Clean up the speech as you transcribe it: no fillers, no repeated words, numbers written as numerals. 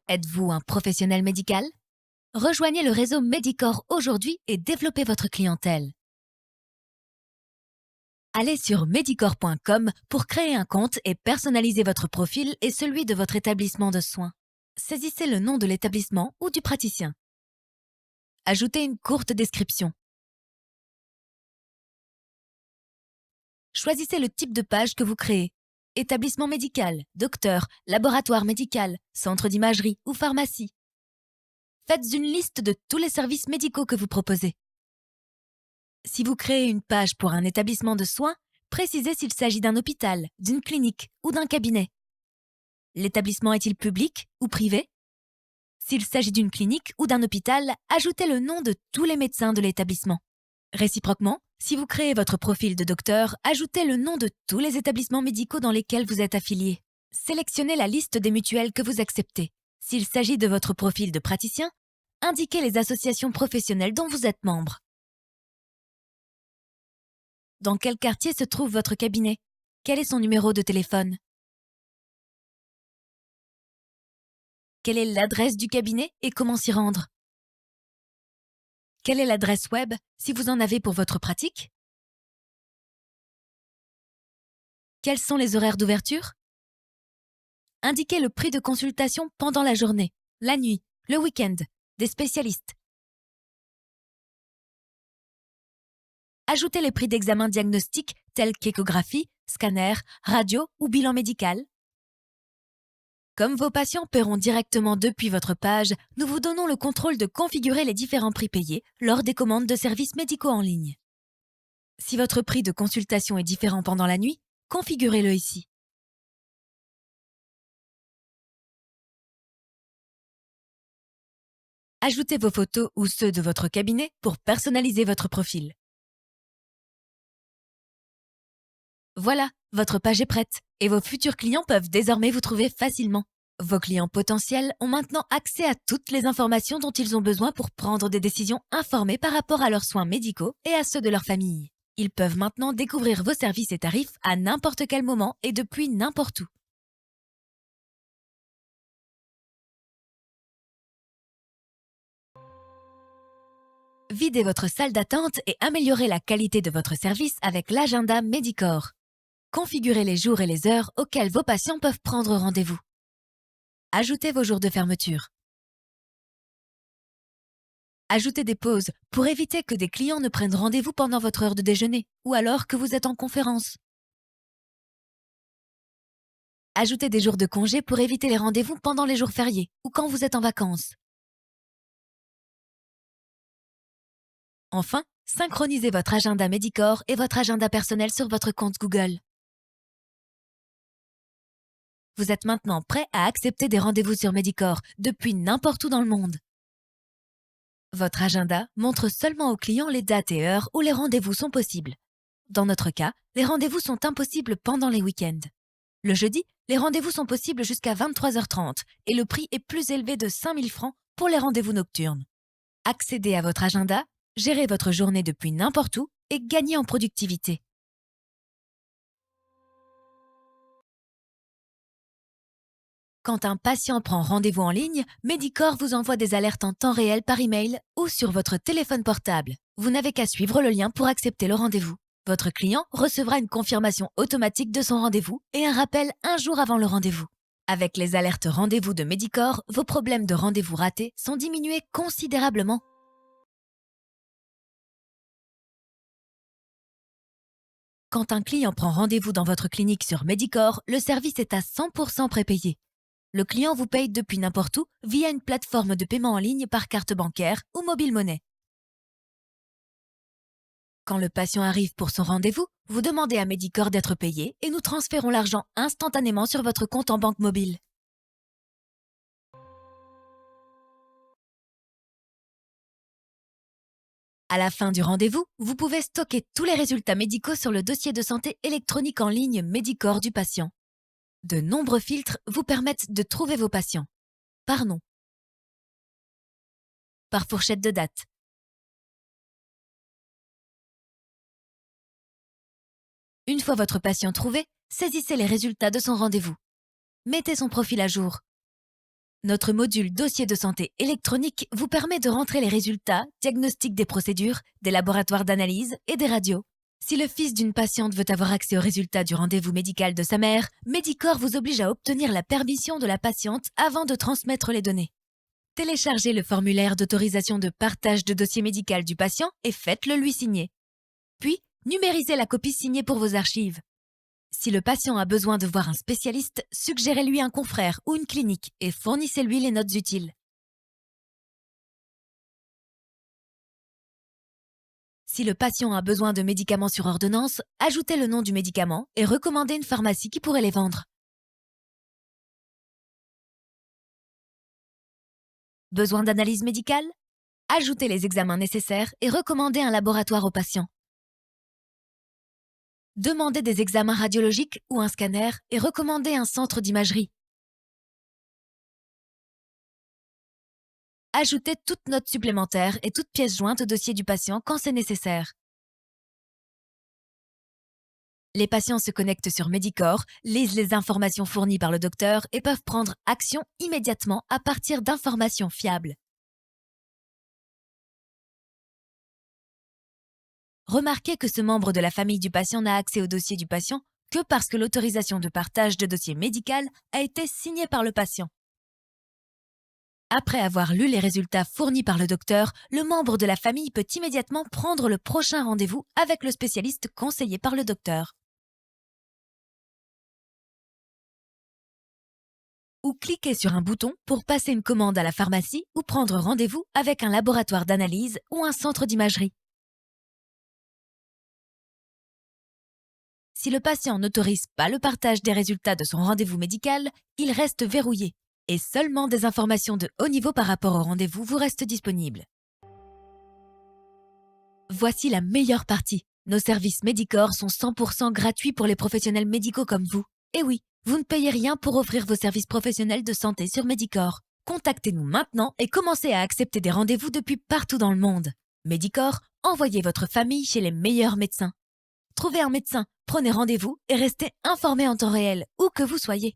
Êtes-vous un professionnel médical? Rejoignez le réseau Medicor aujourd'hui et développez votre clientèle. Allez sur medicor.com pour créer un compte et personnaliser votre profil et celui de votre établissement de soins. Saisissez le nom de l'établissement ou du praticien. Ajoutez une courte description. Choisissez le type de page que vous créez. Établissement médical, docteur, laboratoire médical, centre d'imagerie ou pharmacie. Faites une liste de tous les services médicaux que vous proposez. Si vous créez une page pour un établissement de soins, précisez s'il s'agit d'un hôpital, d'une clinique ou d'un cabinet. L'établissement est-il public ou privé? S'il s'agit d'une clinique ou d'un hôpital, ajoutez le nom de tous les médecins de l'établissement. Réciproquement, si vous créez votre profil de docteur, ajoutez le nom de tous les établissements médicaux dans lesquels vous êtes affilié. Sélectionnez la liste des mutuelles que vous acceptez. S'il s'agit de votre profil de praticien, indiquez les associations professionnelles dont vous êtes membre. Dans quel quartier se trouve votre cabinet? Quel est son numéro de téléphone? Quelle est l'adresse du cabinet et comment s'y rendre? Quelle est l'adresse web, si vous en avez pour votre pratique? Quels sont les horaires d'ouverture? Indiquez le prix de consultation pendant la journée, la nuit, le week-end, des spécialistes. Ajoutez les prix d'examen diagnostic tels qu'échographie, scanner, radio ou bilan médical. Comme vos patients paieront directement depuis votre page, nous vous donnons le contrôle de configurer les différents prix payés lors des commandes de services médicaux en ligne. Si votre prix de consultation est différent pendant la nuit, configurez-le ici. Ajoutez vos photos ou ceux de votre cabinet pour personnaliser votre profil. Voilà, votre page est prête et vos futurs clients peuvent désormais vous trouver facilement. Vos clients potentiels ont maintenant accès à toutes les informations dont ils ont besoin pour prendre des décisions informées par rapport à leurs soins médicaux et à ceux de leur famille. Ils peuvent maintenant découvrir vos services et tarifs à n'importe quel moment et depuis n'importe où. Videz votre salle d'attente et améliorez la qualité de votre service avec l'agenda Medicor. Configurez les jours et les heures auxquels vos patients peuvent prendre rendez-vous. Ajoutez vos jours de fermeture. Ajoutez des pauses pour éviter que des clients ne prennent rendez-vous pendant votre heure de déjeuner ou alors que vous êtes en conférence. Ajoutez des jours de congé pour éviter les rendez-vous pendant les jours fériés ou quand vous êtes en vacances. Enfin, synchronisez votre agenda Medicor et votre agenda personnel sur votre compte Google. Vous êtes maintenant prêt à accepter des rendez-vous sur Medicor depuis n'importe où dans le monde. Votre agenda montre seulement aux clients les dates et heures où les rendez-vous sont possibles. Dans notre cas, les rendez-vous sont impossibles pendant les week-ends. Le jeudi, les rendez-vous sont possibles jusqu'à 23h30 et le prix est plus élevé de 5 000 francs pour les rendez-vous nocturnes. Accédez à votre agenda, gérez votre journée depuis n'importe où et gagnez en productivité. Quand un patient prend rendez-vous en ligne, Medicor vous envoie des alertes en temps réel par email ou sur votre téléphone portable. Vous n'avez qu'à suivre le lien pour accepter le rendez-vous. Votre client recevra une confirmation automatique de son rendez-vous et un rappel un jour avant le rendez-vous. Avec les alertes rendez-vous de Medicor, vos problèmes de rendez-vous ratés sont diminués considérablement. Quand un client prend rendez-vous dans votre clinique sur Medicor, le service est à 100% prépayé. Le client vous paye depuis n'importe où via une plateforme de paiement en ligne par carte bancaire ou mobile monnaie. Quand le patient arrive pour son rendez-vous, vous demandez à Medicor d'être payé et nous transférons l'argent instantanément sur votre compte en banque mobile. À la fin du rendez-vous, vous pouvez stocker tous les résultats médicaux sur le dossier de santé électronique en ligne Medicor du patient. De nombreux filtres vous permettent de trouver vos patients. Par nom, par fourchette de date, Une fois votre patient trouvé, saisissez les résultats de son rendez-vous. Mettez son profil à jour. Notre module dossier de santé électronique vous permet de rentrer les résultats, diagnostic des procédures, des laboratoires d'analyse et des radios. Si le fils d'une patiente veut avoir accès aux résultats du rendez-vous médical de sa mère, Medicor vous oblige à obtenir la permission de la patiente avant de transmettre les données. Téléchargez le formulaire d'autorisation de partage de dossier médical du patient et faites-le lui signer. Puis, numérisez la copie signée pour vos archives. Si le patient a besoin de voir un spécialiste, suggérez-lui un confrère ou une clinique et fournissez-lui les notes utiles. Si le patient a besoin de médicaments sur ordonnance, ajoutez le nom du médicament et recommandez une pharmacie qui pourrait les vendre. Besoin d'analyse médicale? Ajoutez les examens nécessaires et recommandez un laboratoire au patient. Demandez des examens radiologiques ou un scanner et recommandez un centre d'imagerie. Ajoutez toute note supplémentaire et toute pièce jointe au dossier du patient quand c'est nécessaire. Les patients se connectent sur Medicor, lisent les informations fournies par le docteur et peuvent prendre action immédiatement à partir d'informations fiables. Remarquez que ce membre de la famille du patient n'a accès au dossier du patient que parce que l'autorisation de partage de dossier médical a été signée par le patient. Après avoir lu les résultats fournis par le docteur, le membre de la famille peut immédiatement prendre le prochain rendez-vous avec le spécialiste conseillé par le docteur. Ou cliquez sur un bouton pour passer une commande à la pharmacie ou prendre rendez-vous avec un laboratoire d'analyse ou un centre d'imagerie. Si le patient n'autorise pas le partage des résultats de son rendez-vous médical, il reste verrouillé et seulement des informations de haut niveau par rapport au rendez-vous vous restent disponibles. Voici la meilleure partie. Nos services Medicor sont 100% gratuits pour les professionnels médicaux comme vous. Et oui, vous ne payez rien pour offrir vos services professionnels de santé sur Medicor. Contactez-nous maintenant et commencez à accepter des rendez-vous depuis partout dans le monde. Medicor, envoyez votre famille chez les meilleurs médecins. Trouvez un médecin, prenez rendez-vous et restez informé en temps réel, où que vous soyez.